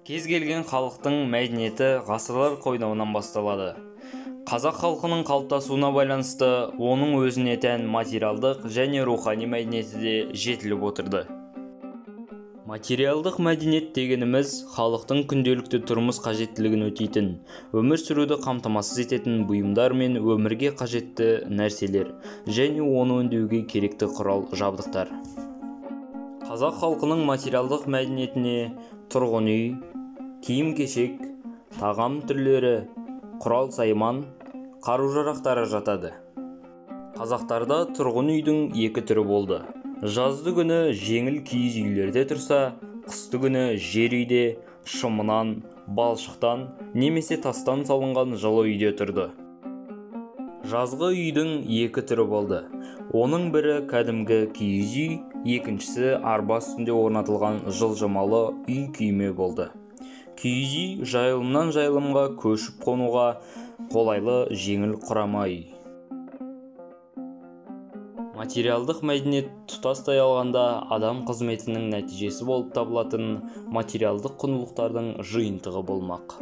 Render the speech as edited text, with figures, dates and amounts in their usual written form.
Кез келген халықтың мәдениеті ғасырлар қойнауынан басталады. Қазақ халқының қалыптасуына байланысты оның өзіне тән материалдық және рухани мәдениеті де жетіліп отырды. Материалдық мәдениет дегеніміз халықтың күнделікті тұрмыс қажеттілігін өтейтін, өмір сүруді қамтамасыз ететін бұйымдар мен өмірге қажетті нәрселер және оны өңдеуге керекті құрал жабдықтар. Қазақ халқының материалдық мәдениетіне тұрғын үй, киім-кешек, тағам түрлері, құрал-сайман, қару-жарақтары жатады. Қазақтарда тұрғын үйдің екі түрі болды. Жазды күні жеңіл киіз үйлерде тұрса, қысты күні жер үйде, шымынан, балшықтан немесе тастан салынған жылы үйде тұрды. Жазғы үйдің екі түрі болды. Оның бірі кәдімгі киіз үй, екіншісі арба үстінде орнатылған жылжымалы үй күйме болды. Киіз үй жайылымнан жайылымға көшіп қонуға қолайлы жеңіл құрама үй. Материалдық мәдениет тұтастай алғанда адам қызметінің нәтижесі болып табылатын материалдық құндылықтардың жиынтығы болмақ.